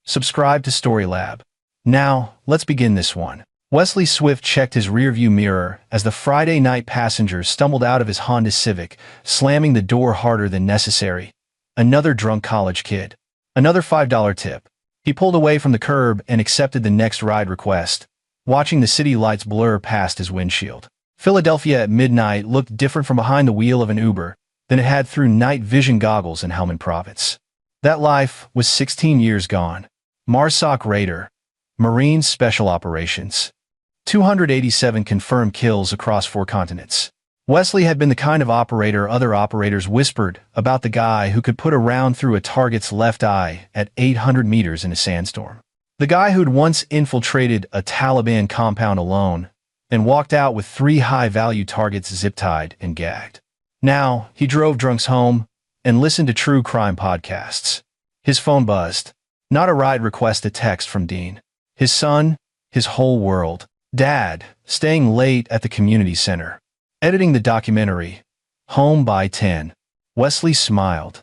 Subscribe to Storylab. Now, let's begin this one. Wesley Swift checked his rearview mirror as the Friday night passenger stumbled out of his Honda Civic, slamming the door harder than necessary. Another drunk college kid. Another $5 tip. He pulled away from the curb and accepted the next ride request, watching the city lights blur past his windshield. Philadelphia at midnight looked different from behind the wheel of an Uber than it had through night vision goggles in Helmand Province. That life was 16 years gone. MARSOC Raider, Marine Special Operations. 287 confirmed kills across 4 continents. Wesley had been the kind of operator other operators whispered about, the guy who could put a round through a target's left eye at 800 meters in a sandstorm. The guy who'd once infiltrated a Taliban compound alone and walked out with 3 high-value targets zip-tied and gagged. Now, he drove drunks home and listened to true crime podcasts. His phone buzzed. Not a ride request, a text from Dean. His son, his whole world. Dad, staying late at the community center. Editing the documentary. Home by 10. Wesley smiled.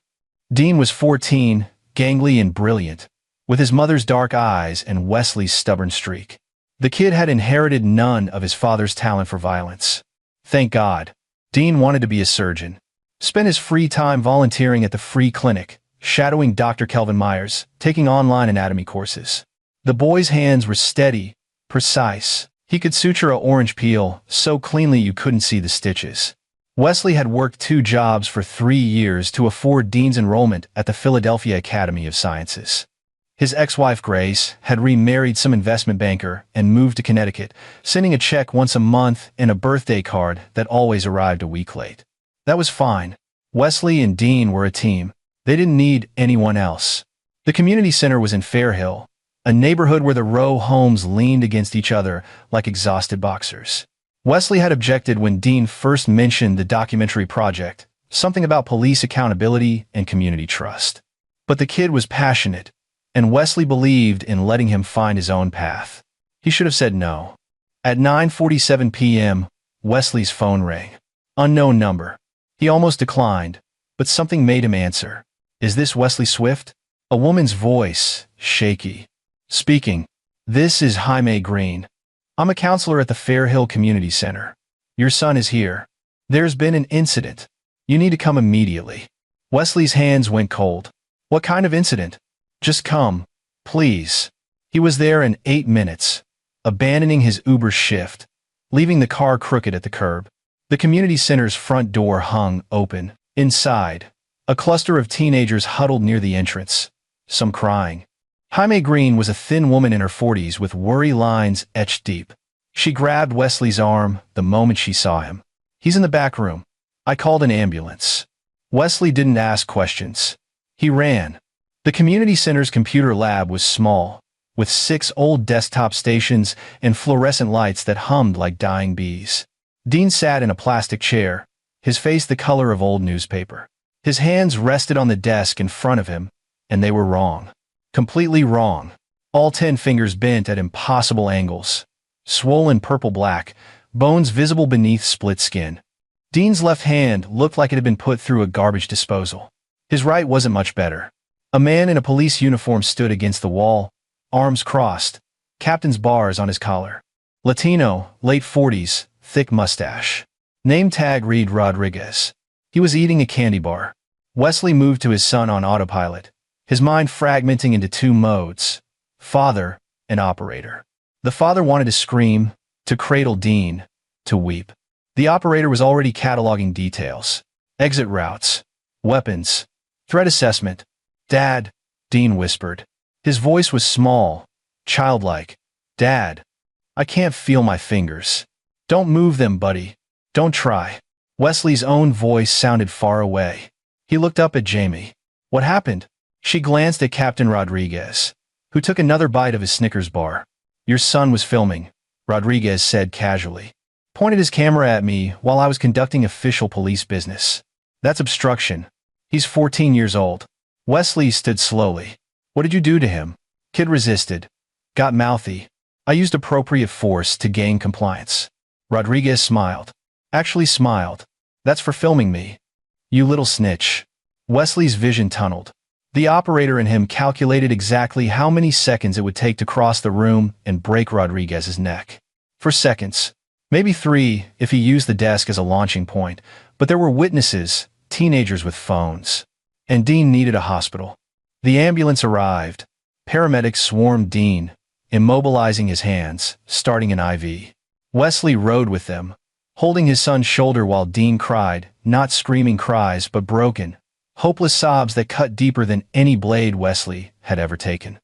Dean was 14, gangly and brilliant, with his mother's dark eyes and Wesley's stubborn streak. The kid had inherited none of his father's talent for violence. Thank God. Dean wanted to be a surgeon. Spent his free time volunteering at the free clinic, shadowing Dr. Kelvin Myers, taking online anatomy courses. The boy's hands were steady, precise. He could suture a orange peel so cleanly you couldn't see the stitches. Wesley had worked 2 jobs for 3 years to afford Dean's enrollment at the Philadelphia Academy of Sciences. His ex-wife Grace had remarried some investment banker and moved to Connecticut, sending a check once a month and a birthday card that always arrived a week late. That was fine. Wesley and Dean were a team. They didn't need anyone else. The community center was in Fairhill, a neighborhood where the row homes leaned against each other like exhausted boxers. Wesley had objected when Dean first mentioned the documentary project, something about police accountability and community trust. But the kid was passionate, and Wesley believed in letting him find his own path. He should have said no. At 9:47 p.m., Wesley's phone rang. Unknown number. He almost declined, but something made him answer. Is this Wesley Swift? A woman's voice, shaky. Speaking. This is Jaime Green. I'm a counselor at the Fairhill Community Center. Your son is here. There's been an incident. You need to come immediately. Wesley's hands went cold. What kind of incident? Just come, please. He was there in 8 minutes, abandoning his Uber shift, leaving the car crooked at the curb. The community center's front door hung open. Inside, a cluster of teenagers huddled near the entrance, some crying. Jaime Green was a thin woman in her 40s with worry lines etched deep. She grabbed Wesley's arm the moment she saw him. He's in the back room. I called an ambulance. Wesley didn't ask questions. He ran. The community center's computer lab was small, with 6 old desktop stations and fluorescent lights that hummed like dying bees. Dean sat in a plastic chair, his face the color of old newspaper. His hands rested on the desk in front of him, and they were wrong. Completely wrong. All 10 fingers bent at impossible angles. Swollen purple-black, bones visible beneath split skin. Dean's left hand looked like it had been put through a garbage disposal. His right wasn't much better. A man in a police uniform stood against the wall, arms crossed, captain's bars on his collar. Latino, late 40s, thick mustache. Name tag read Rodriguez. He was eating a candy bar. Wesley moved to his son on autopilot, his mind fragmenting into 2 modes, father and operator. The father wanted to scream, to cradle Dean, to weep. The operator was already cataloging details. Exit routes, weapons, threat assessment. Dad, Dean whispered. His voice was small, childlike. Dad, I can't feel my fingers. Don't move them, buddy. Don't try. Wesley's own voice sounded far away. He looked up at Jamie. What happened? She glanced at Captain Rodriguez, who took another bite of his Snickers bar. Your son was filming, Rodriguez said casually. Pointed his camera at me while I was conducting official police business. That's obstruction. He's 14 years old. Wesley stood slowly. What did you do to him? Kid resisted. Got mouthy. I used appropriate force to gain compliance. Rodriguez smiled. Actually smiled. That's for filming me. You little snitch. Wesley's vision tunneled. The operator and him calculated exactly how many seconds it would take to cross the room and break Rodriguez's neck. 4 seconds. Maybe 3 if he used the desk as a launching point, but there were witnesses, teenagers with phones. And Dean needed a hospital. The ambulance arrived. Paramedics swarmed Dean, immobilizing his hands, starting an IV. Wesley rode with them, holding his son's shoulder while Dean cried, not screaming cries but broken, hopeless sobs that cut deeper than any blade Wesley had ever taken.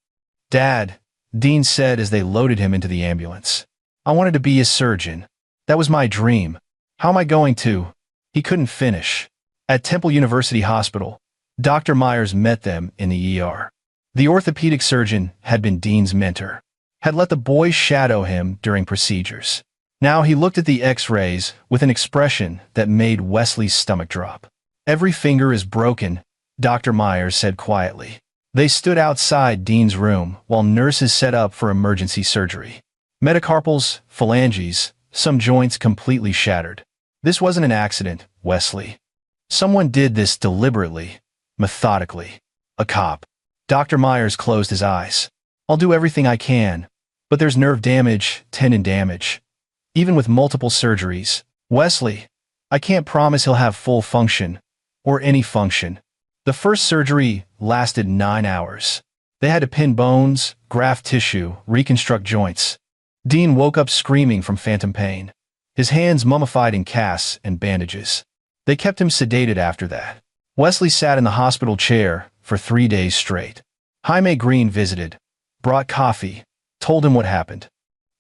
"Dad," Dean said as they loaded him into the ambulance. "I wanted to be a surgeon. That was my dream. How am I going to?" He couldn't finish. At Temple University Hospital, Dr. Myers met them in the ER. The orthopedic surgeon had been Dean's mentor, had let the boy shadow him during procedures. Now he looked at the X-rays with an expression that made Wesley's stomach drop. "Every finger is broken," Dr. Myers said quietly. They stood outside Dean's room while nurses set up for emergency surgery. Metacarpals, phalanges, some joints completely shattered. "This wasn't an accident, Wesley. Someone did this deliberately, methodically. A cop." Dr. Myers closed his eyes. "I'll do everything I can, but there's nerve damage, tendon damage. Even with multiple surgeries, Wesley, I can't promise he'll have full function, or any function." The first surgery lasted 9 hours. They had to pin bones, graft tissue, reconstruct joints. Dean woke up screaming from phantom pain, his hands mummified in casts and bandages. They kept him sedated after that. Wesley sat in the hospital chair for 3 days straight. Jaime Green visited, brought coffee, told him what happened.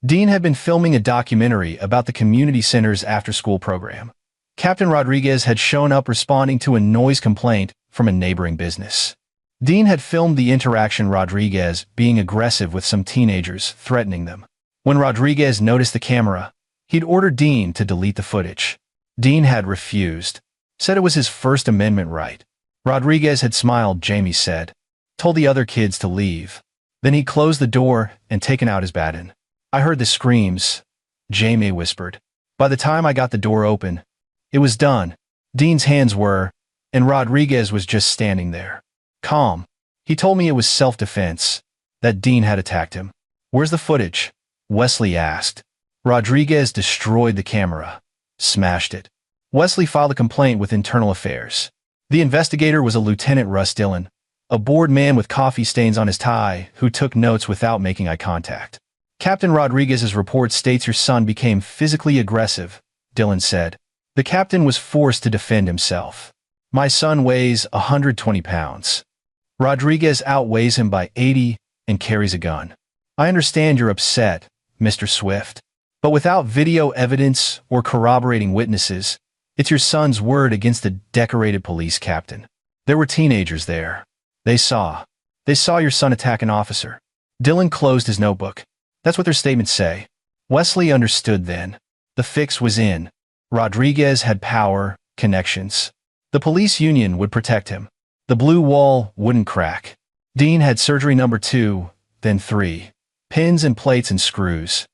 Dean had been filming a documentary about the community center's after-school program. Captain Rodriguez had shown up responding to a noise complaint from a neighboring business. Dean had filmed the interaction, Rodriguez being aggressive with some teenagers, threatening them. When Rodriguez noticed the camera, he'd ordered Dean to delete the footage. Dean had refused, said it was his First Amendment right. Rodriguez had smiled, Jamie said, told the other kids to leave. Then he closed the door and taken out his baton. "I heard the screams," Jamie whispered. "By the time I got the door open, it was done." Dean's hands were, and Rodriguez was just standing there, calm. He told me it was self-defense, that Dean had attacked him. "Where's the footage?" Wesley asked. Rodriguez destroyed the camera, smashed it. Wesley filed a complaint with Internal Affairs. The investigator was a Lieutenant Russ Dillon, a bored man with coffee stains on his tie who took notes without making eye contact. "Captain Rodriguez's report states your son became physically aggressive," Dillon said. "The captain was forced to defend himself. My son weighs 120 pounds. Rodriguez outweighs him by 80 and carries a gun. I understand you're upset, Mr. Swift. But without video evidence or corroborating witnesses, it's your son's word against the decorated police captain. There were teenagers there. They saw your son attack an officer." Dillon closed his notebook. "That's what their statements say." Wesley understood then. The fix was in. Rodriguez had power, connections. The police union would protect him. The blue wall wouldn't crack. Dean had surgery number 2, then 3. Pins and plates and screws.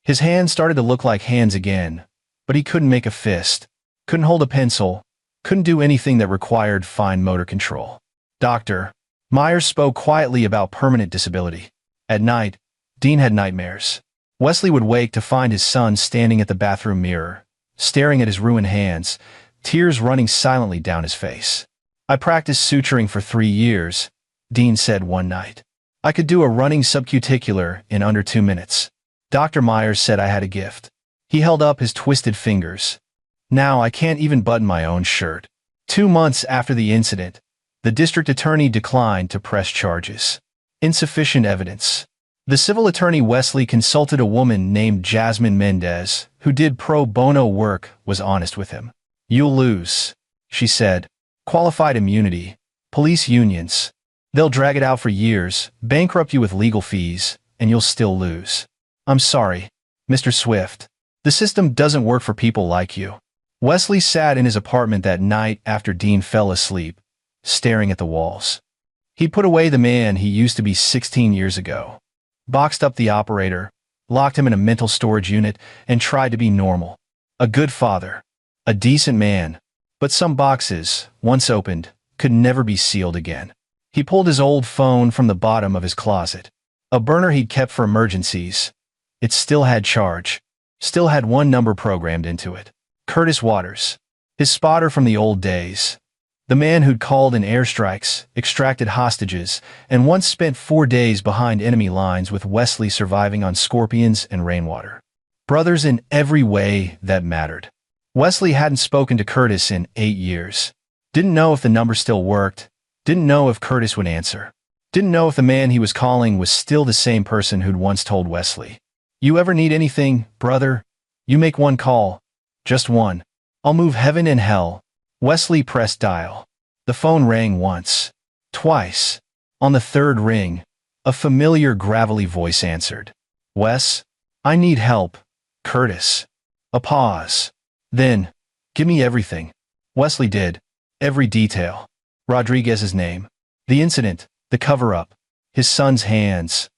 His hands started to look like hands again, but he couldn't make a fist, couldn't hold a pencil, couldn't do anything that required fine motor control. Dr. Myers spoke quietly about permanent disability. At night, Dean had nightmares. Wesley would wake to find his son standing at the bathroom mirror, staring at his ruined hands, tears running silently down his face. "I practiced suturing for 3 years, Dean said one night. "I could do a running subcuticular in under 2 minutes. Dr. Myers said I had a gift." He held up his twisted fingers. "Now I can't even button my own shirt." 2 months after the incident, the district attorney declined to press charges. Insufficient evidence. The civil attorney Wesley consulted a woman named Jasmine Mendez, who did pro bono work, was honest with him. "You'll lose," she said. "Qualified immunity. Police unions. They'll drag it out for years, bankrupt you with legal fees, and you'll still lose. I'm sorry, Mr. Swift. The system doesn't work for people like you." Wesley sat in his apartment that night after Dean fell asleep, staring at the walls. He put away the man he used to be 16 years ago, boxed up the operator, locked him in a mental storage unit, and tried to be normal. A good father. A decent man. But some boxes, once opened, could never be sealed again. He pulled his old phone from the bottom of his closet. A burner he'd kept for emergencies. It still had charge. Still had one number programmed into it. Curtis Waters. His spotter from the old days. The man who'd called in airstrikes, extracted hostages, and once spent 4 days behind enemy lines with Wesley surviving on scorpions and rainwater. Brothers in every way that mattered. Wesley hadn't spoken to Curtis in 8 years. Didn't know if the number still worked. Didn't know if Curtis would answer. Didn't know if the man he was calling was still the same person who'd once told Wesley, "You ever need anything, brother? You make one call. Just one. I'll move heaven and hell." Wesley pressed dial. The phone rang once. Twice. On the third ring, a familiar gravelly voice answered. "Wes? I need help. Curtis." A pause. Then, "Give me everything." Wesley did. Every detail. Rodriguez's name. The incident. The cover-up. His son's hands.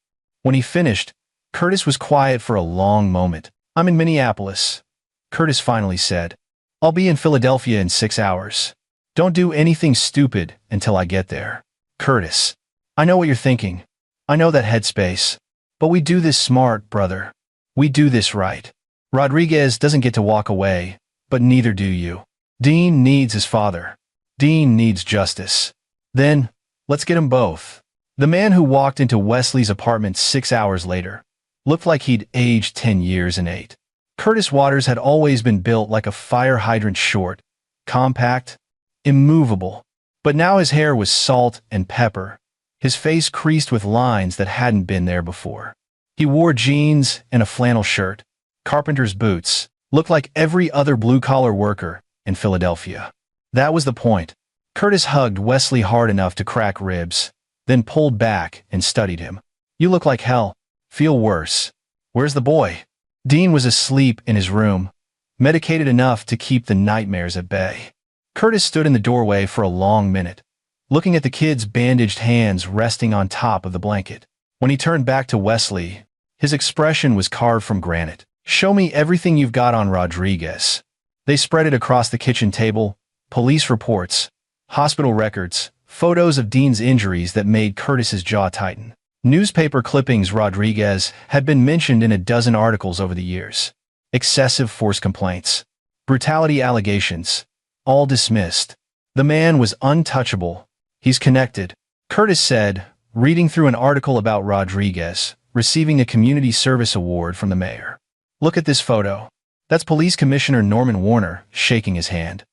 When he finished, Curtis was quiet for a long moment. "I'm in Minneapolis," Curtis finally said. "I'll be in Philadelphia in 6 hours. Don't do anything stupid until I get there." "Curtis, I know what you're thinking. I know that headspace. But we do this smart, brother. We do this right. Rodriguez doesn't get to walk away, but neither do you. Dean needs his father. Dean needs justice. Then, let's get them both." The man who walked into Wesley's apartment 6 hours later looked like he'd aged 10 years and 8. Curtis Waters had always been built like a fire hydrant, short, compact, immovable. But now his hair was salt and pepper, his face creased with lines that hadn't been there before. He wore jeans and a flannel shirt, carpenter's boots, looked like every other blue-collar worker in Philadelphia. That was the point. Curtis hugged Wesley hard enough to crack ribs, then pulled back and studied him. "You look like hell. Feel worse. Where's the boy?" Dean was asleep in his room, medicated enough to keep the nightmares at bay. Curtis stood in the doorway for a long minute, looking at the kid's bandaged hands resting on top of the blanket. When he turned back to Wesley, his expression was carved from granite. "Show me everything you've got on Rodriguez." They spread it across the kitchen table, police reports, hospital records, photos of Dean's injuries that made Curtis's jaw tighten. Newspaper clippings. Rodriguez had been mentioned in a dozen articles over the years. Excessive force complaints, brutality allegations, all dismissed. The man was untouchable. "He's connected," Curtis said, reading through an article about Rodriguez receiving a community service award from the mayor. "Look at this photo. That's Police Commissioner Norman Warner shaking his hand.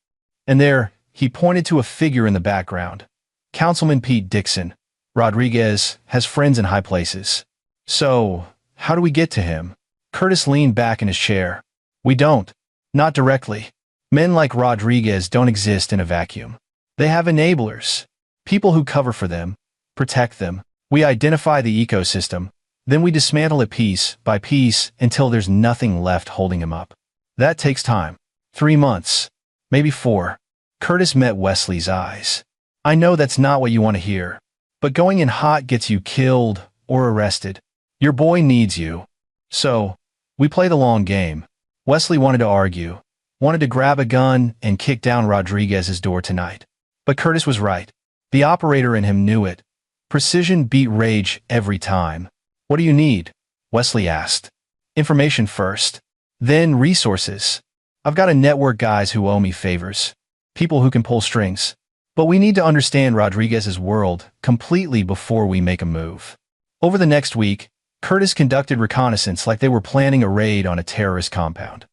And there," he pointed to a figure in the background, "Councilman Pete Dixon. Rodriguez has friends in high places." "So, how do we get to him?" Curtis leaned back in his chair. "We don't. Not directly. Men like Rodriguez don't exist in a vacuum. They have enablers. People who cover for them, protect them. We identify the ecosystem, then we dismantle it piece by piece until there's nothing left holding him up. That takes time. 3 months. Maybe 4. Curtis met Wesley's eyes. "I know that's not what you want to hear. But going in hot gets you killed or arrested. Your boy needs you. So, we play the long game." Wesley wanted to argue, wanted to grab a gun and kick down Rodriguez's door tonight. But Curtis was right. The operator in him knew it. Precision beat rage every time. "What do you need?" Wesley asked. "Information first. Then resources. I've got a network guys who owe me favors. People who can pull strings. But we need to understand Rodriguez's world completely before we make a move." Over the next week, Curtis conducted reconnaissance like they were planning a raid on a terrorist compound.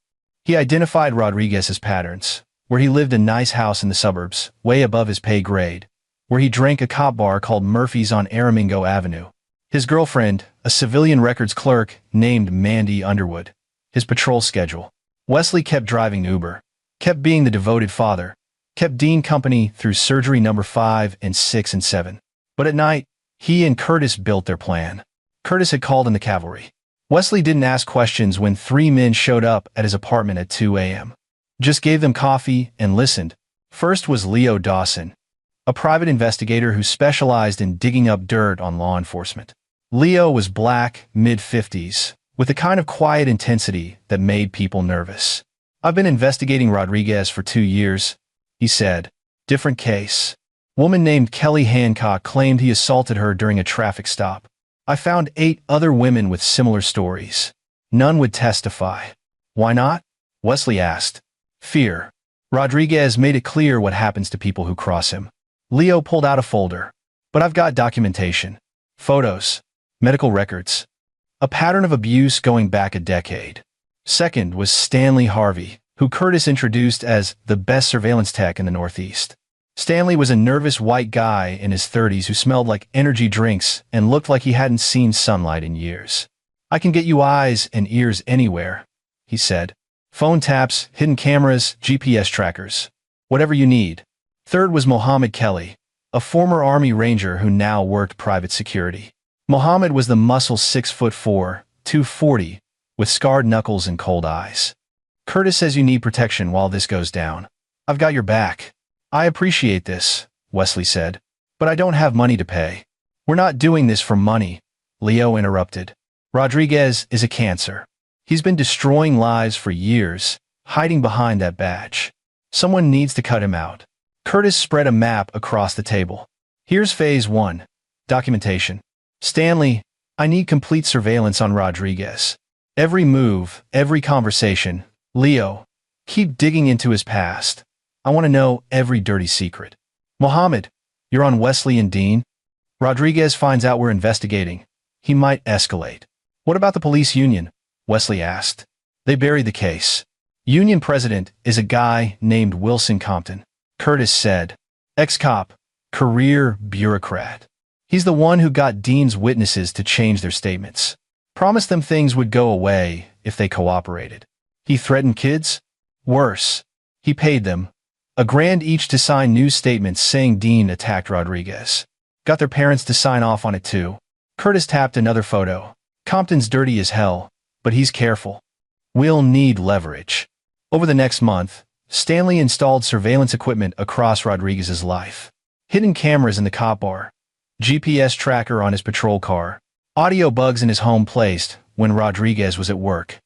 He identified Rodriguez's patterns, where he lived in a nice house in the suburbs, way above his pay grade, where he drank a cop bar called Murphy's on Aramingo Avenue, his girlfriend, a civilian records clerk named Mandy Underwood, his patrol schedule. Wesley kept driving Uber, kept being the devoted father, kept Dean company through surgery number 5 and 6 and 7. But at night, he and Curtis built their plan. Curtis had called in the cavalry. Wesley didn't ask questions when 3 men showed up at his apartment at 2 a.m. Just gave them coffee and listened. First was Leo Dawson, a private investigator who specialized in digging up dirt on law enforcement. Leo was black, mid-50s, with a kind of quiet intensity that made people nervous. "I've been investigating Rodriguez for 2 years," he said. "Different case. Woman named Kelly Hancock claimed he assaulted her during a traffic stop. I found 8 other women with similar stories. None would testify. Why not? Wesley asked. Fear. Rodriguez made it clear what happens to people who cross him. Leo pulled out a folder. But I've got documentation. Photos. Medical records. A pattern of abuse going back a decade. Second was Stanley Harvey, who Curtis introduced as the best surveillance tech in the Northeast. Stanley was a nervous white guy in his 30s who smelled like energy drinks and looked like he hadn't seen sunlight in years. I can get you eyes and ears anywhere, he said. Phone taps, hidden cameras, GPS trackers. Whatever you need. Third was Mohammed Kelly, a former Army Ranger who now worked private security. Mohammed was the muscle 6'4", 240, with scarred knuckles and cold eyes. Curtis says you need protection while this goes down. I've got your back. I appreciate this, Wesley said, but I don't have money to pay. We're not doing this for money, Leo interrupted. Rodriguez is a cancer. He's been destroying lives for years, hiding behind that badge. Someone needs to cut him out. Curtis spread a map across the table. Here's Phase 1. Documentation. Stanley, I need complete surveillance on Rodriguez. Every move, every conversation. Leo, keep digging into his past. I want to know every dirty secret. Mohammed, you're on Wesley and Dean. Rodriguez finds out we're investigating. He might escalate. What about the police union? Wesley asked. They buried the case. Union president is a guy named Wilson Compton, Curtis said. Ex-cop, career bureaucrat. He's the one who got Dean's witnesses to change their statements. Promised them things would go away if they cooperated. He threatened kids? Worse. He paid them $1,000 each to sign news statements saying Dean attacked Rodriguez. Got their parents to sign off on it too. Curtis tapped another photo. Compton's dirty as hell, but he's careful. We'll need leverage. Over the next month, Stanley installed surveillance equipment across Rodriguez's life. Hidden cameras in the cop bar, GPS tracker on his patrol car, audio bugs in his home placed when Rodriguez was at work,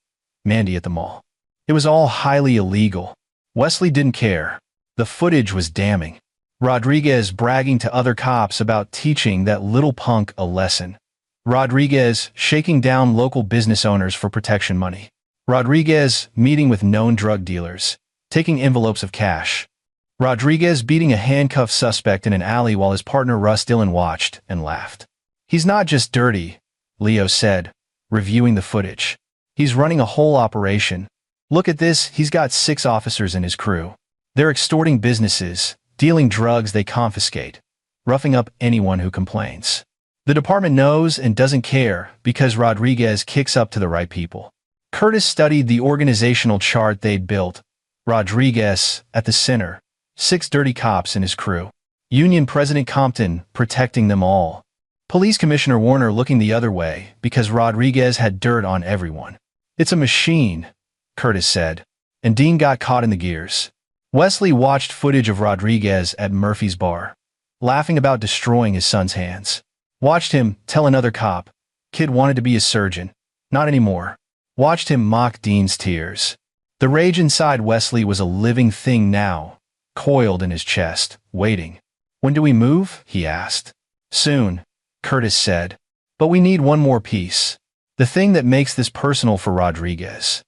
Mandy at the mall. It was all highly illegal. Wesley didn't care. The footage was damning. Rodriguez bragging to other cops about teaching that little punk a lesson. Rodriguez shaking down local business owners for protection money. Rodriguez meeting with known drug dealers, taking envelopes of cash. Rodriguez beating a handcuffed suspect in an alley while his partner Russ Dillon watched and laughed. He's not just dirty, Leo said, reviewing the footage. He's running a whole operation. Look at this, he's got 6 officers in his crew. They're extorting businesses, dealing drugs they confiscate, roughing up anyone who complains. The department knows and doesn't care because Rodriguez kicks up to the right people. Curtis studied the organizational chart they'd built. Rodriguez at the center, 6 dirty cops in his crew. Union President Compton protecting them all. Police Commissioner Warner looking the other way because Rodriguez had dirt on everyone. It's a machine, Curtis said, and Dean got caught in the gears. Wesley watched footage of Rodriguez at Murphy's bar, laughing about destroying his son's hands. Watched him tell another cop, kid wanted to be a surgeon. Not anymore. Watched him mock Dean's tears. The rage inside Wesley was a living thing now, coiled in his chest, waiting. When do we move? He asked. Soon, Curtis said. But we need one more piece. The thing that makes this personal for Rodriguez.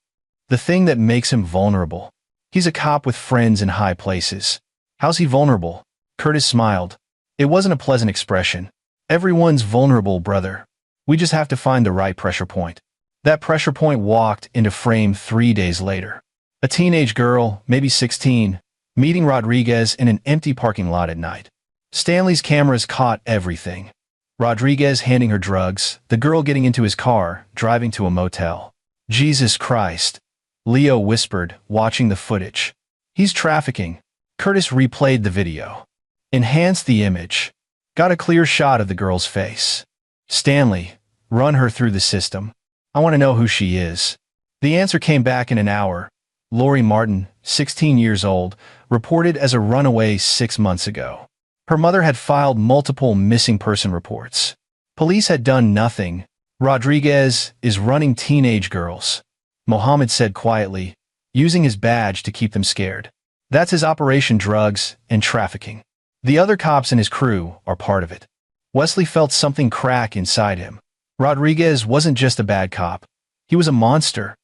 The thing that makes him vulnerable. He's a cop with friends in high places. How's he vulnerable? Curtis smiled. It wasn't a pleasant expression. Everyone's vulnerable, brother. We just have to find the right pressure point. That pressure point walked into frame 3 days later. A teenage girl, maybe 16, meeting Rodriguez in an empty parking lot at night. Stanley's cameras caught everything. Rodriguez handing her drugs, the girl getting into his car, driving to a motel. Jesus Christ, Leo whispered, watching the footage. He's trafficking. Curtis replayed the video. Enhanced the image. Got a clear shot of the girl's face. Stanley, run her through the system. I want to know who she is. The answer came back in an hour. Lori Martin, 16 years old, reported as a runaway 6 months ago. Her mother had filed multiple missing person reports. Police had done nothing. Rodriguez is running teenage girls, Mohammed said quietly, using his badge to keep them scared. That's his operation: drugs and trafficking. The other cops and his crew are part of it. Wesley felt something crack inside him. Rodriguez wasn't just a bad cop. He was a monster.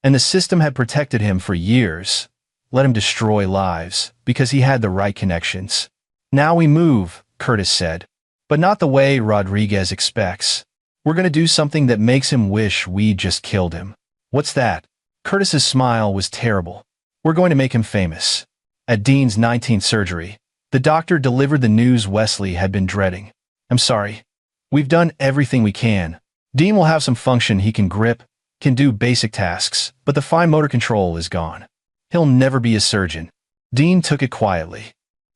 And the system had protected him for years, let him destroy lives, because he had the right connections. Now we move, Curtis said. But not the way Rodriguez expects. We're going to do something that makes him wish we'd just killed him. What's that? Curtis's smile was terrible. We're going to make him famous. At Dean's 19th surgery, the doctor delivered the news Wesley had been dreading. I'm sorry. We've done everything we can. Dean will have some function he can grip, can do basic tasks, but the fine motor control is gone. He'll never be a surgeon. Dean took it quietly.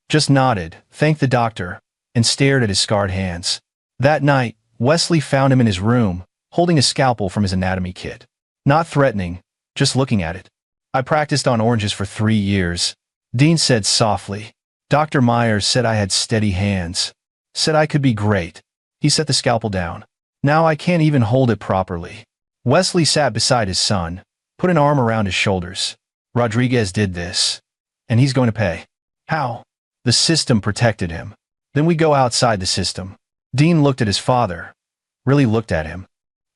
Just nodded, thanked the doctor, and stared at his scarred hands. That night, Wesley found him in his room, holding a scalpel from his anatomy kit. Not threatening, just looking at it. I practiced on oranges for 3 years, Dean said softly. Dr. Myers said I had steady hands. Said I could be great. He set the scalpel down. Now I can't even hold it properly. Wesley sat beside his son, put an arm around his shoulders. Rodriguez did this. And he's going to pay. How? The system protected him. Then we go outside the system. Dean looked at his father. Really looked at him.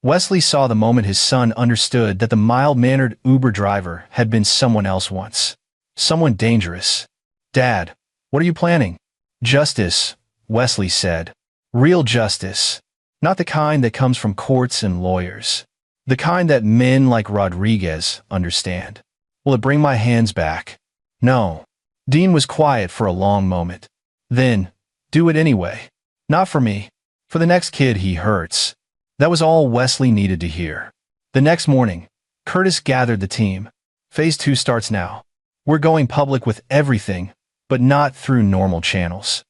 Wesley saw the moment his son understood that the mild-mannered Uber driver had been someone else once. Someone dangerous. Dad, what are you planning? Justice, Wesley said. Real justice. Not the kind that comes from courts and lawyers. The kind that men like Rodriguez understand. Will it bring my hands back? No. Dean was quiet for a long moment. Then, do it anyway. Not for me. For the next kid he hurts. That was all Wesley needed to hear. The next morning, Curtis gathered the team. Phase 2 starts now. We're going public with everything, but not through normal channels.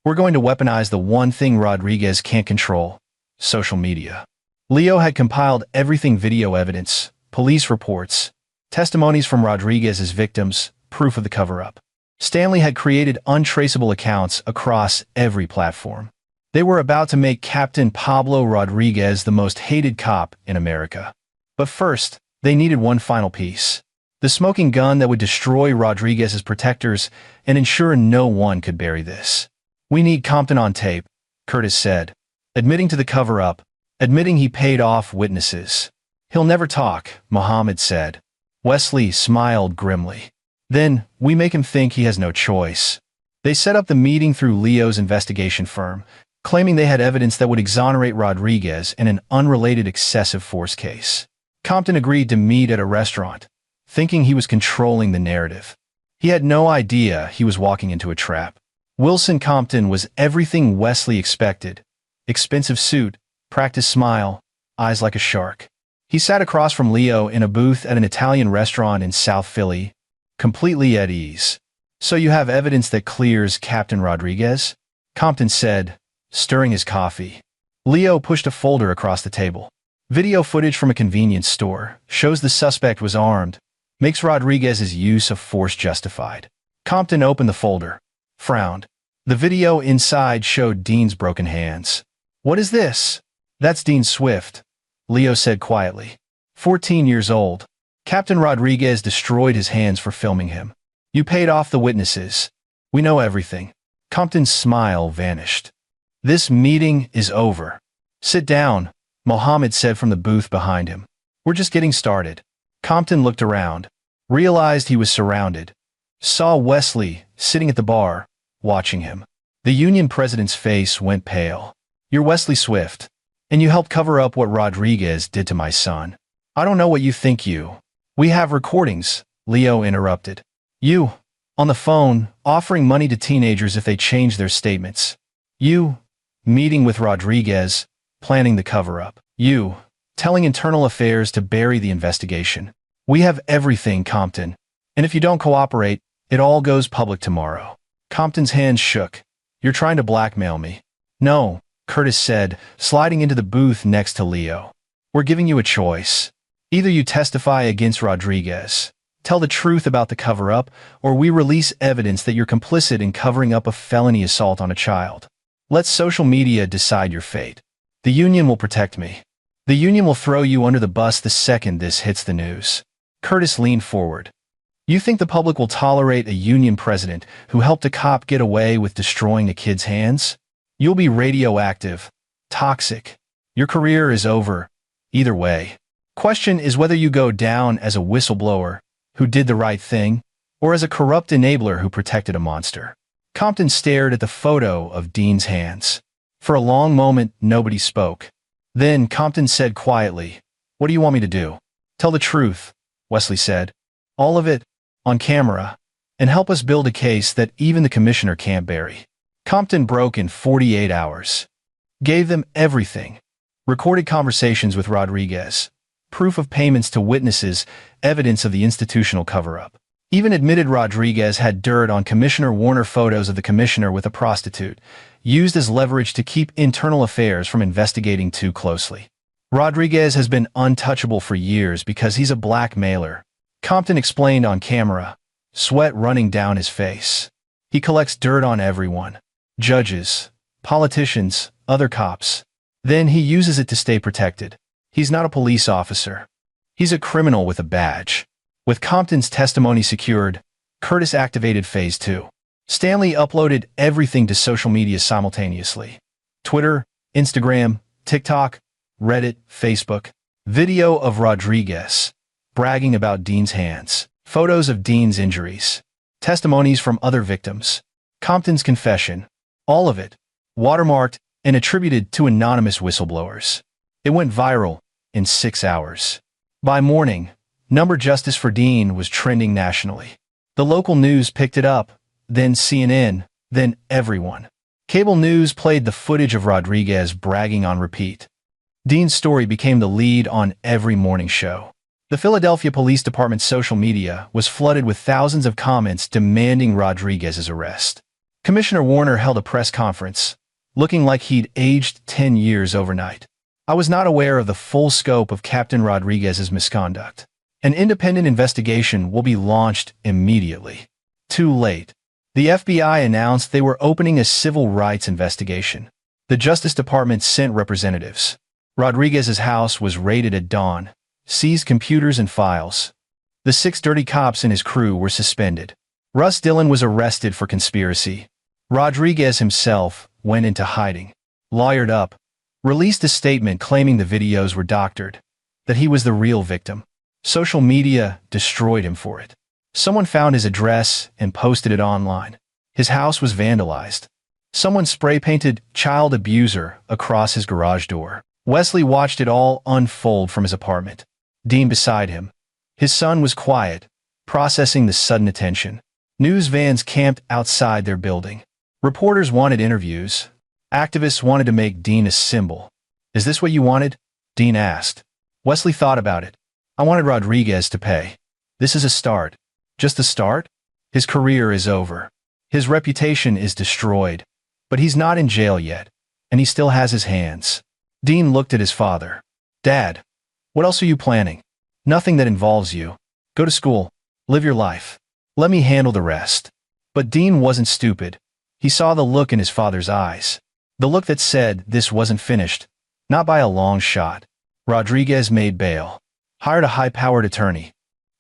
We're going to weaponize the one thing Rodriguez can't control: social media. Leo had compiled everything: video evidence, police reports, testimonies from Rodriguez's victims, proof of the cover-up. Stanley had created untraceable accounts across every platform. They were about to make Captain Pablo Rodriguez the most hated cop in America. But first, they needed one final piece. The smoking gun that would destroy Rodriguez's protectors and ensure no one could bury this. We need Compton on tape, Curtis said. Admitting to the cover-up, admitting he paid off witnesses. He'll never talk, Mohammed said. Wesley smiled grimly. Then, we make him think he has no choice. They set up the meeting through Leo's investigation firm, claiming they had evidence that would exonerate Rodriguez in an unrelated excessive force case. Compton agreed to meet at a restaurant, thinking he was controlling the narrative. He had no idea he was walking into a trap. Wilson Compton was everything Wesley expected. Expensive suit, practiced smile, eyes like a shark. He sat across from Leo in a booth at an Italian restaurant in South Philly, completely at ease. So you have evidence that clears Captain Rodriguez? Compton said, stirring his coffee. Leo pushed a folder across the table. Video footage from a convenience store shows the suspect was armed, makes Rodriguez's use of force justified. Compton opened the folder, frowned. The video inside showed Dean's broken hands. What is this? That's Dean Swift, Leo said quietly. 14 years old. Captain Rodriguez destroyed his hands for filming him. You paid off the witnesses. We know everything. Compton's smile vanished. This meeting is over. Sit down, Mohammed said from the booth behind him. We're just getting started. Compton looked around, realized he was surrounded, saw Wesley sitting at the bar, watching him. The union president's face went pale. You're Wesley Swift, and you helped cover up what Rodriguez did to my son. I don't know what you think you. We have recordings, Leo interrupted. You, on the phone, offering money to teenagers if they change their statements. You, meeting with Rodriguez, planning the cover-up. You, telling internal affairs to bury the investigation. We have everything, Compton. And if you don't cooperate, it all goes public tomorrow. Compton's hands shook. You're trying to blackmail me. No, Curtis said, sliding into the booth next to Leo. We're giving you a choice. Either you testify against Rodriguez, tell the truth about the cover-up, or we release evidence that you're complicit in covering up a felony assault on a child. Let social media decide your fate. The union will protect me. The union will throw you under the bus the second this hits the news. Curtis leaned forward. You think the public will tolerate a union president who helped a cop get away with destroying a kid's hands? You'll be radioactive, toxic. Your career is over. Either way. Question is whether you go down as a whistleblower who did the right thing, or as a corrupt enabler who protected a monster. Compton stared at the photo of Dean's hands. For a long moment, nobody spoke. Then Compton said quietly, "What do you want me to do?" "Tell the truth," Wesley said. "All of it, on camera, and help us build a case that even the commissioner can't bury." Compton broke in 48 hours. Gave them everything. Recorded conversations with Rodriguez, proof of payments to witnesses, evidence of the institutional cover-up. Even admitted Rodriguez had dirt on Commissioner Warner, photos of the commissioner with a prostitute, used as leverage to keep internal affairs from investigating too closely. Rodriguez has been untouchable for years because he's a blackmailer. Compton explained on camera, sweat running down his face. He collects dirt on everyone. Judges, politicians, other cops. Then he uses it to stay protected. He's not a police officer. He's a criminal with a badge. With Compton's testimony secured, Curtis activated Phase 2. Stanley uploaded everything to social media simultaneously. Twitter, Instagram, TikTok, Reddit, Facebook. Video of Rodriguez bragging about Dean's hands. Photos of Dean's injuries. Testimonies from other victims. Compton's confession. All of it. Watermarked and attributed to anonymous whistleblowers. It went viral in 6 hours. By morning, Number Justice for Dean was trending nationally. The local news picked it up, then CNN, then everyone. Cable news played the footage of Rodriguez bragging on repeat. Dean's story became the lead on every morning show. The Philadelphia Police Department's social media was flooded with thousands of comments demanding Rodriguez's arrest. Commissioner Warner held a press conference, looking like he'd aged 10 years overnight. "I was not aware of the full scope of Captain Rodriguez's misconduct. An independent investigation will be launched immediately." Too late. The FBI announced they were opening a civil rights investigation. The Justice Department sent representatives. Rodriguez's house was raided at dawn, seized computers and files. The 6 dirty cops and his crew were suspended. Russ Dillon was arrested for conspiracy. Rodriguez himself went into hiding. Lawyered up, released a statement claiming the videos were doctored, that he was the real victim. Social media destroyed him for it. Someone found his address and posted it online. His house was vandalized. Someone spray-painted "child abuser" across his garage door. Wesley watched it all unfold from his apartment. Dean beside him. His son was quiet, processing the sudden attention. News vans camped outside their building. Reporters wanted interviews. Activists wanted to make Dean a symbol. "Is this what you wanted?" Dean asked. Wesley thought about it. "I wanted Rodriguez to pay. This is a start." "Just a start?" "His career is over. His reputation is destroyed. But he's not in jail yet, and he still has his hands." Dean looked at his father. "Dad, what else are you planning?" "Nothing that involves you. Go to school. Live your life. Let me handle the rest." But Dean wasn't stupid. He saw the look in his father's eyes. The look that said this wasn't finished. Not by a long shot. Rodriguez made bail. Hired a high-powered attorney.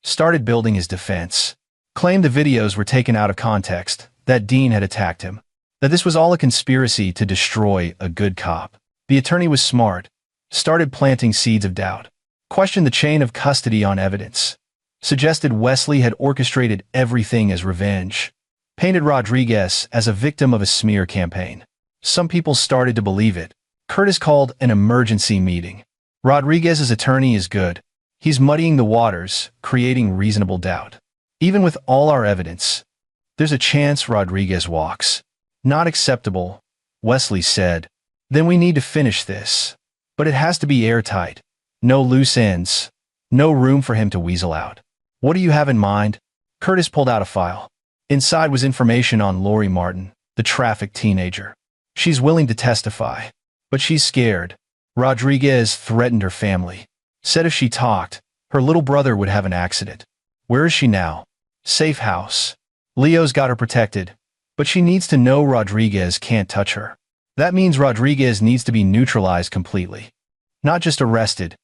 Started building his defense. Claimed the videos were taken out of context, that Dean had attacked him. That this was all a conspiracy to destroy a good cop. The attorney was smart. Started planting seeds of doubt. Questioned the chain of custody on evidence. Suggested Wesley had orchestrated everything as revenge. Painted Rodriguez as a victim of a smear campaign. Some people started to believe it. Curtis called an emergency meeting. Rodriguez's attorney is good. He's muddying the waters, creating reasonable doubt. Even with all our evidence, there's a chance Rodriguez walks. "Not acceptable," Wesley said. "Then we need to finish this. But it has to be airtight. No loose ends. No room for him to weasel out." "What do you have in mind?" Curtis pulled out a file. Inside was information on Lori Martin, the trafficked teenager. "She's willing to testify. But she's scared. Rodriguez threatened her family. Said if she talked, her little brother would have an accident. Where is she now?" "Safe house. Leo's got her protected. But she needs to know Rodriguez can't touch her. That means Rodriguez needs to be neutralized completely. Not just arrested.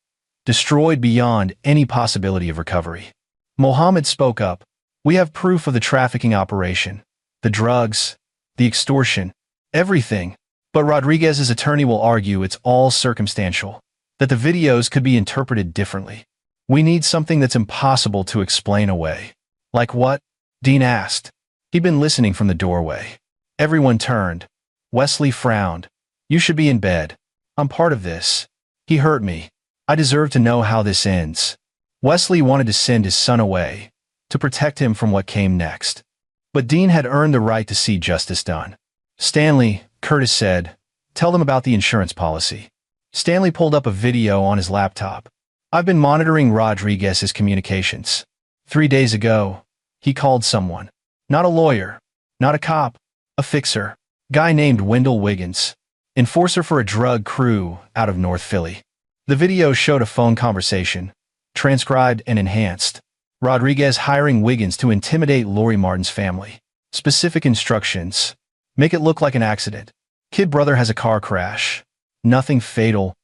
Destroyed beyond any possibility of recovery." Mohammed spoke up. We have proof of the trafficking operation, the drugs, the extortion, everything. But Rodriguez's attorney will argue it's all circumstantial, that the videos could be interpreted differently. We need something that's impossible to explain away. Like what? Dean asked. He'd been listening from the doorway. Everyone turned. Wesley frowned. You should be in bed. I'm part of this. He hurt me. I deserve to know how this ends. Wesley wanted to send his son away, to protect him from what came next. But Dean had earned the right to see justice done. Stanley, Curtis said, tell them about the insurance policy. Stanley pulled up a video on his laptop. I've been monitoring Rodriguez's communications. 3 days ago, he called someone. Not a lawyer, not a cop, a fixer. Guy named Wendell Wiggins, enforcer for a drug crew out of North Philly. The video showed a phone conversation, transcribed and enhanced. Rodriguez hiring Wiggins to intimidate Lori Martin's family. Specific instructions. Make it look like an accident. Kid brother has a car crash. Nothing fatal,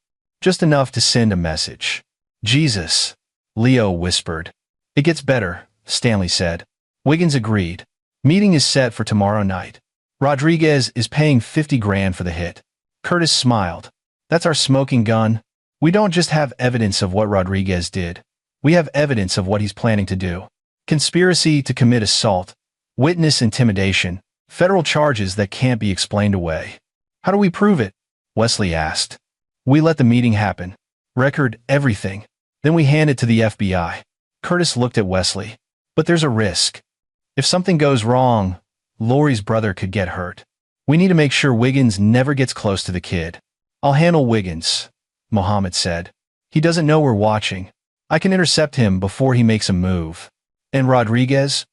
just enough to send a message. Jesus, Leo whispered. It gets better, Stanley said. Wiggins agreed. Meeting is set for tomorrow night. Rodriguez is paying 50 grand for the hit. Curtis smiled. That's our smoking gun. We don't just have evidence of what Rodriguez did. We have evidence of what he's planning to do. Conspiracy to commit assault, witness intimidation, federal charges that can't be explained away. How do we prove it? Wesley asked. We let the meeting happen. Record everything. Then we hand it to the FBI. Curtis looked at Wesley. But there's a risk. If something goes wrong, Lori's brother could get hurt. We need to make sure Wiggins never gets close to the kid. I'll handle Wiggins, Mohammed said. He doesn't know we're watching. I can intercept him before he makes a move. And Rodriguez?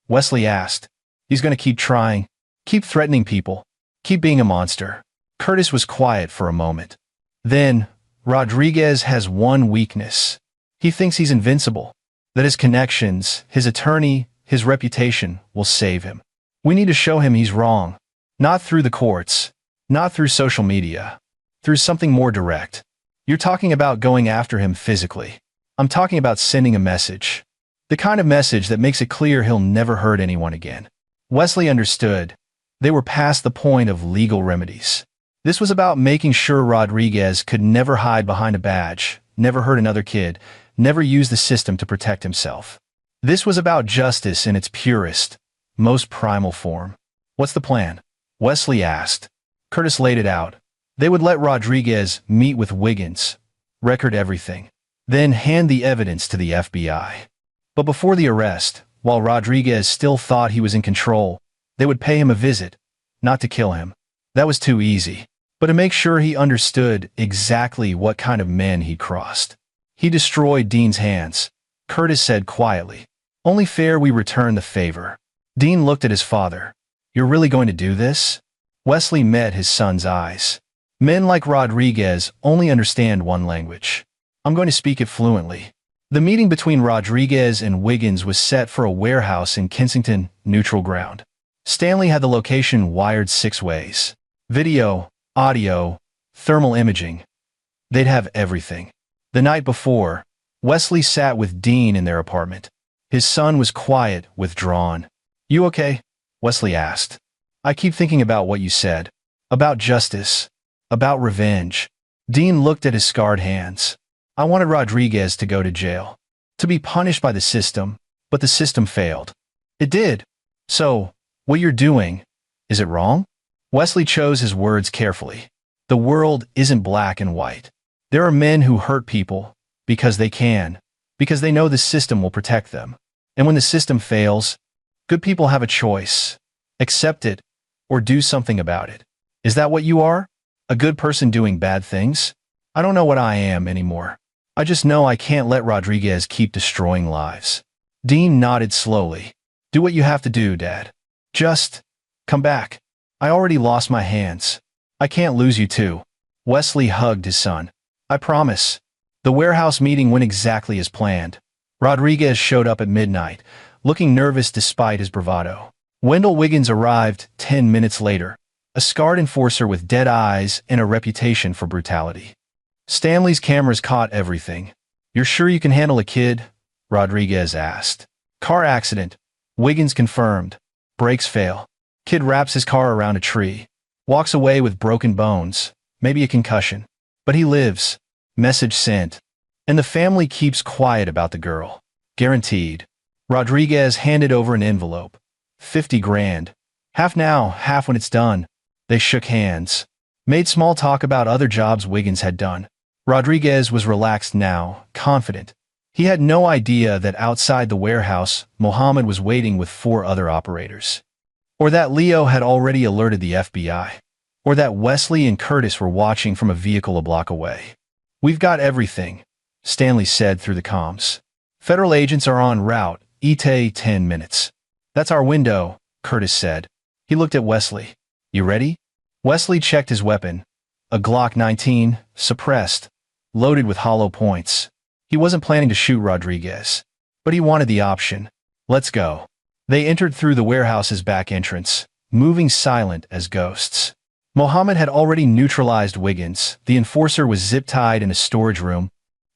Wesley asked. He's going to keep trying, keep threatening people, keep being a monster. Curtis was quiet for a moment. Then, Rodriguez has one weakness. He thinks he's invincible, that his connections, his attorney, his reputation will save him. We need to show him he's wrong. Not through the courts, not through social media, through something more direct. You're talking about going after him physically. I'm talking about sending a message. The kind of message that makes it clear he'll never hurt anyone again. Wesley understood. They were past the point of legal remedies. This was about making sure Rodriguez could never hide behind a badge, never hurt another kid, never use the system to protect himself. This was about justice in its purest, most primal form. What's the plan? Wesley asked. Curtis laid it out. They would let Rodriguez meet with Wiggins, record everything, then hand the evidence to the FBI. But before the arrest, while Rodriguez still thought he was in control, they would pay him a visit, not to kill him. That was too easy, but to make sure he understood exactly what kind of men he'd crossed. He destroyed Dean's hands. Curtis said quietly, only fair we return the favor. Dean looked at his father. You're really going to do this? Wesley met his son's eyes. Men like Rodriguez only understand one language. I'm going to speak it fluently. The meeting between Rodriguez and Wiggins was set for a warehouse in Kensington, neutral ground. Stanley had the location wired 6 ways. Video, audio, thermal imaging. They'd have everything. The night before, Wesley sat with Dean in their apartment. His son was quiet, withdrawn. You okay? Wesley asked. I keep thinking about what you said. About justice. About revenge. Dean looked at his scarred hands. I wanted Rodriguez to go to jail. To be punished by the system, but the system failed. It did. So, what you're doing, is it wrong? Wesley chose his words carefully. The world isn't black and white. There are men who hurt people, because they can, because they know the system will protect them. And when the system fails, good people have a choice. Accept it, or do something about it. Is that what you are? A good person doing bad things? I don't know what I am anymore. I just know I can't let Rodriguez keep destroying lives. Dean nodded slowly. Do what you have to do, Dad. Just come back. I already lost my hands. I can't lose you too. Wesley hugged his son. I promise. The warehouse meeting went exactly as planned. Rodriguez showed up at midnight, looking nervous despite his bravado. Wendell Wiggins arrived 10 minutes later, a scarred enforcer with dead eyes and a reputation for brutality. Stanley's cameras caught everything. You're sure you can handle a kid? Rodriguez asked. Car accident. Wiggins confirmed. Brakes fail. Kid wraps his car around a tree. Walks away with broken bones. Maybe a concussion. But he lives. Message sent. And the family keeps quiet about the girl. Guaranteed. Rodriguez handed over an envelope. 50 grand. Half now, half when it's done. They shook hands. Made small talk about other jobs Wiggins had done. Rodriguez was relaxed now, confident. He had no idea that outside the warehouse, Mohammed was waiting with 4 other operators. Or that Leo had already alerted the FBI. Or that Wesley and Curtis were watching from a vehicle a block away. We've got everything, Stanley said through the comms. Federal agents are en route, ETA 10 minutes. That's our window, Curtis said. He looked at Wesley. You ready? Wesley checked his weapon. A Glock 19, suppressed, loaded with hollow points. He wasn't planning to shoot Rodriguez, but he wanted the option. Let's go. They entered through the warehouse's back entrance, moving silent as ghosts. Mohammed had already neutralized Wiggins. The enforcer was zip-tied in a storage room,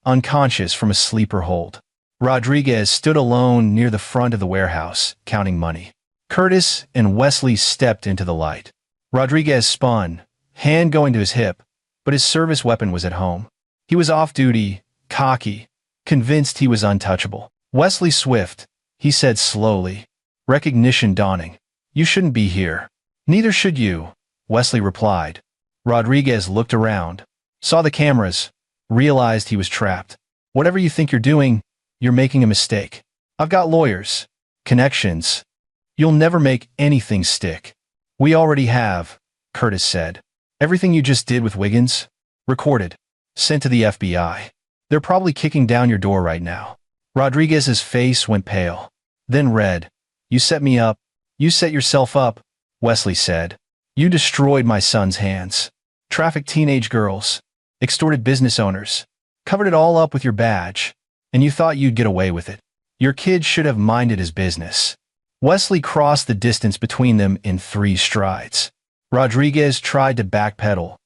unconscious from a sleeper hold. Rodriguez stood alone near the front of the warehouse, counting money. Curtis and Wesley stepped into the light. Rodriguez spun, hand going to his hip, but his service weapon was at home. He was off-duty, cocky, convinced he was untouchable. Wesley Swift, he said slowly. Recognition dawning. You shouldn't be here. Neither should you, Wesley replied. Rodriguez looked around, saw the cameras, realized he was trapped. Whatever you think you're doing, you're making a mistake. I've got lawyers, connections. You'll never make anything stick. We already have, Curtis said. Everything you just did with Wiggins? Recorded. Sent to the FBI. They're probably kicking down your door right now. Rodriguez's face went pale. Then red. You set me up. You set yourself up, Wesley said. You destroyed my son's hands. Trafficked teenage girls. Extorted business owners. Covered it all up with your badge. And you thought you'd get away with it. Your kid should have minded his business. Wesley crossed the distance between them in 3 strides. Rodriguez tried to backpedal,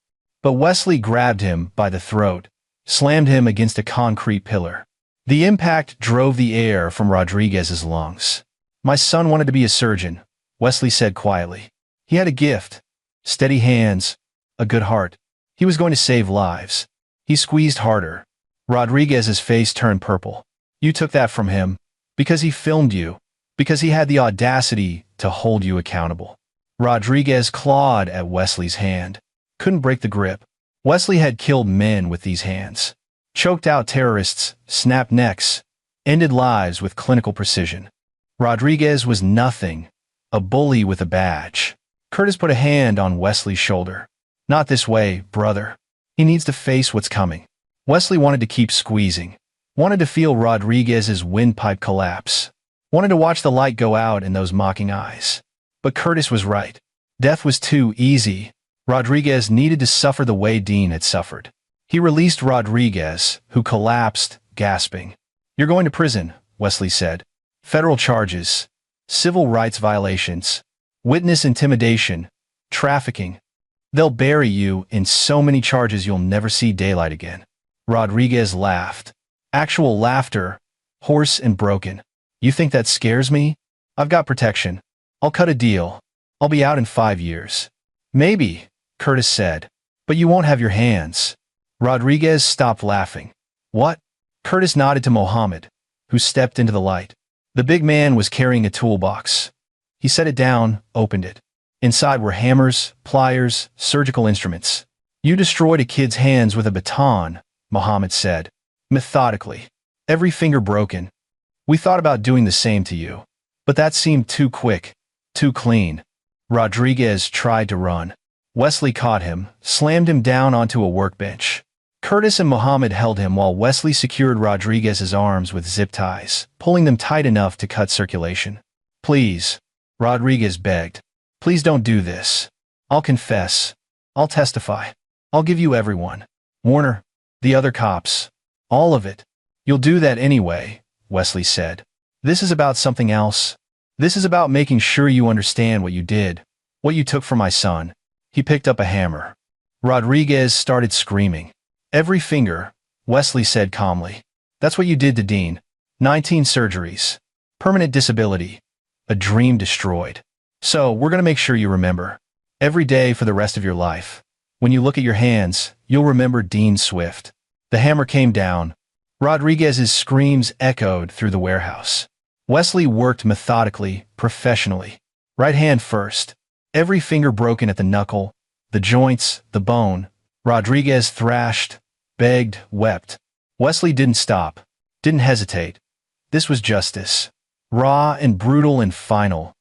but Wesley grabbed him by the throat, slammed him against a concrete pillar. The impact drove the air from Rodriguez's lungs. My son wanted to be a surgeon, Wesley said quietly. He had a gift, steady hands, a good heart. He was going to save lives. He squeezed harder. Rodriguez's face turned purple. You took that from him, because he filmed you, because he had the audacity to hold you accountable. Rodriguez clawed at Wesley's hand. Couldn't break the grip. Wesley had killed men with these hands. Choked out terrorists, snapped necks, ended lives with clinical precision. Rodriguez was nothing, a bully with a badge. Curtis put a hand on Wesley's shoulder. Not this way, brother. He needs to face what's coming. Wesley wanted to keep squeezing. Wanted to feel Rodriguez's windpipe collapse. Wanted to watch the light go out in those mocking eyes. But Curtis was right. Death was too easy. Rodriguez needed to suffer the way Dean had suffered. He released Rodriguez, who collapsed, gasping. You're going to prison, Wesley said. Federal charges, civil rights violations, witness intimidation, trafficking. They'll bury you in so many charges you'll never see daylight again. Rodriguez laughed. Actual laughter, hoarse and broken. You think that scares me? I've got protection. I'll cut a deal. I'll be out in 5 years. Maybe, Curtis said. But you won't have your hands. Rodriguez stopped laughing. What? Curtis nodded to Mohammed, who stepped into the light. The big man was carrying a toolbox. He set it down, opened it. Inside were hammers, pliers, surgical instruments. You destroyed a kid's hands with a baton, Mohammed said, methodically. Every finger broken. We thought about doing the same to you. But that seemed too quick, too clean. Rodriguez tried to run. Wesley caught him, slammed him down onto a workbench. Curtis and Mohammed held him while Wesley secured Rodriguez's arms with zip ties, pulling them tight enough to cut circulation. Please, Rodriguez begged. Please don't do this. I'll confess. I'll testify. I'll give you everyone. Warner, the other cops. All of it. You'll do that anyway, Wesley said. This is about something else. This is about making sure you understand what you did, what you took from my son. He picked up a hammer. Rodriguez started screaming. Every finger, Wesley said calmly. That's what you did to Dean. 19 surgeries. Permanent disability. a dream destroyed. So, we're going to make sure you remember. Every day for the rest of your life. When you look at your hands, you'll remember Dean Swift. The hammer came down. Rodriguez's screams echoed through the warehouse. Wesley worked methodically, professionally. Right hand first. Every finger broken at the knuckle, the joints, the bone. Rodriguez thrashed, begged, wept. Wesley didn't stop, didn't hesitate. This was justice. Raw and brutal and final.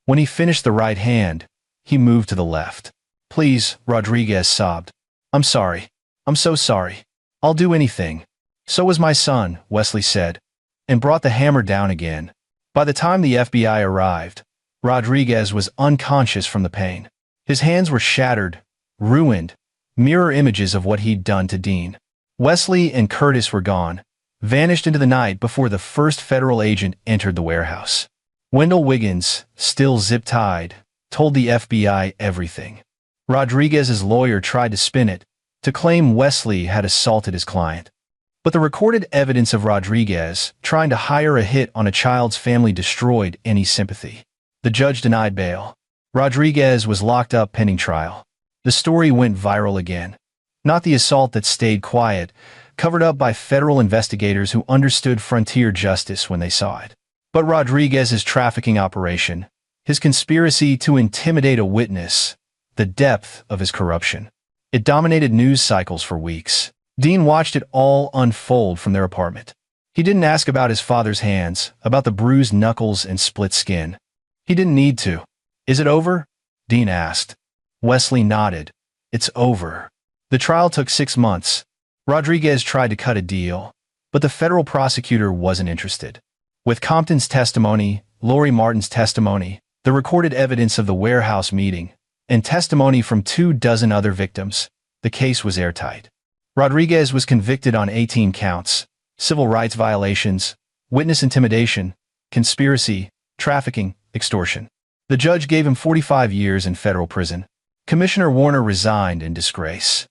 When he finished the right hand, he moved to the left. Please, Rodriguez sobbed. I'm sorry. I'm so sorry. I'll do anything. So was my son, Wesley said, and brought the hammer down again. By the time the FBI arrived, Rodriguez was unconscious from the pain. His hands were shattered, ruined, mirror images of what he'd done to Dean. Wesley and Curtis were gone, vanished into the night before the first federal agent entered the warehouse. Wendell Wiggins, still zip-tied, told the FBI everything. Rodriguez's lawyer tried to spin it, to claim Wesley had assaulted his client. But the recorded evidence of Rodriguez trying to hire a hit on a child's family destroyed any sympathy. The judge denied bail. Rodriguez was locked up pending trial. The story went viral again. Not the assault that stayed quiet, covered up by federal investigators who understood frontier justice when they saw it, but Rodriguez's trafficking operation, his conspiracy to intimidate a witness, the depth of his corruption. It dominated news cycles for weeks. Dean watched it all unfold from their apartment. He didn't ask about his father's hands, about the bruised knuckles and split skin. He didn't need to. Is it over? Dean asked. Wesley nodded. It's over. The trial took 6 months. Rodriguez tried to cut a deal, but the federal prosecutor wasn't interested. With Compton's testimony, Lori Martin's testimony, the recorded evidence of the warehouse meeting, and testimony from 24 other victims, the case was airtight. Rodriguez was convicted on 18 counts: civil rights violations, witness intimidation, conspiracy, trafficking, extortion. The judge gave him 45 years in federal prison. Commissioner Warner resigned in disgrace.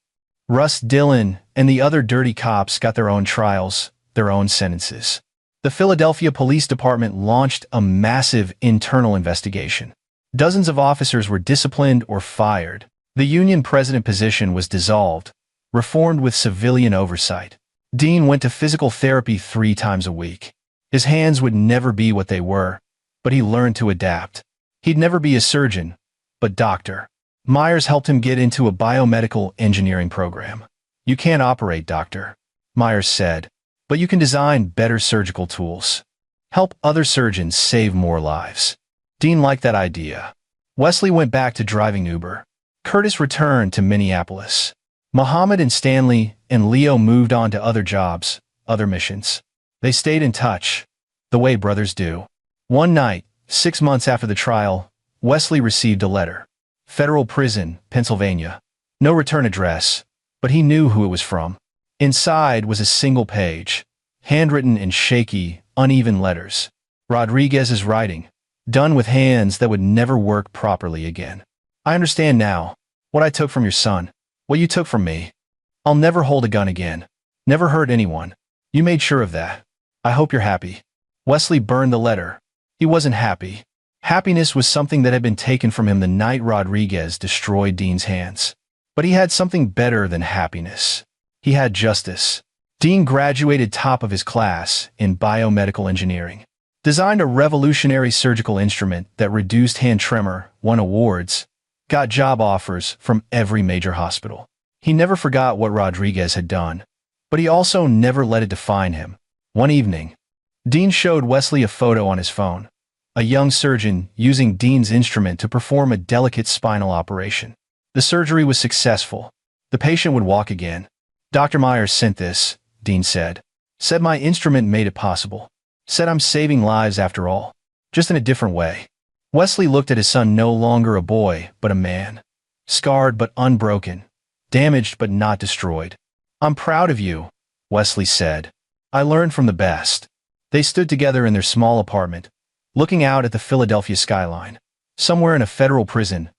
Russ Dillon and the other dirty cops got their own trials, their own sentences. The Philadelphia Police Department launched a massive internal investigation. Dozens of officers were disciplined or fired. The union president position was dissolved, reformed with civilian oversight. Dean went to physical therapy 3 times a week. His hands would never be what they were, but he learned to adapt. He'd never be a surgeon, but doctor. Myers helped him get into a biomedical engineering program. You can't operate, doctor, Myers said, but you can design better surgical tools. Help other surgeons save more lives. Dean liked that idea. Wesley went back to driving Uber. Curtis returned to Minneapolis. Muhammad and Stanley and Leo moved on to other jobs, other missions. They stayed in touch, the way brothers do. One night, 6 months after the trial, Wesley received a letter. Federal Prison, Pennsylvania. No return address, but he knew who it was from. Inside was a single page, handwritten in shaky, uneven letters. Rodriguez's writing, done with hands that would never work properly again. I understand now what I took from your son, what you took from me. I'll never hold a gun again, never hurt anyone. You made sure of that. I hope you're happy. Wesley burned the letter. He wasn't happy. Happiness was something that had been taken from him the night Rodriguez destroyed Dean's hands. But he had something better than happiness. He had justice. Dean graduated top of his class in biomedical engineering. Designed a revolutionary surgical instrument that reduced hand tremor, won awards, got job offers from every major hospital. He never forgot what Rodriguez had done, but he also never let it define him. One evening, Dean showed Wesley a photo on his phone. A young surgeon using Dean's instrument to perform a delicate spinal operation. The surgery was successful. The patient would walk again. Dr. Myers sent this, Dean said. Said my instrument made it possible. Said I'm saving lives after all, just in a different way. Wesley looked at his son, no longer a boy, but a man. Scarred but unbroken. Damaged but not destroyed. I'm proud of you, Wesley said. I learned from the best. They stood together in their small apartment, looking out at the Philadelphia skyline. Somewhere in a federal prison,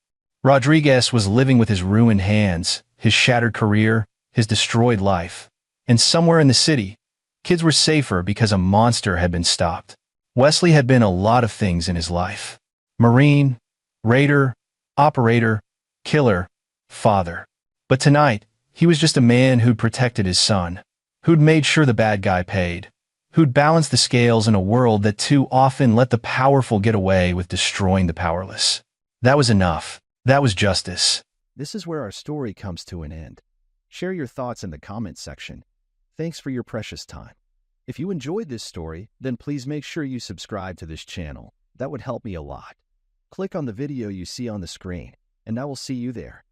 Rodriguez was living with his ruined hands, his shattered career, his destroyed life. And somewhere in the city, kids were safer because a monster had been stopped. Wesley had been a lot of things in his life. Marine, raider, operator, killer, father. But tonight, he was just a man who'd protected his son, who'd made sure the bad guy paid, who'd balanced the scales in a world that too often let the powerful get away with destroying the powerless. That was enough. That was justice. This is where our story comes to an end. Share your thoughts in the comments section. Thanks for your precious time. If you enjoyed this story, then please make sure you subscribe to this channel. That would help me a lot. Click on the video you see on the screen, and I will see you there.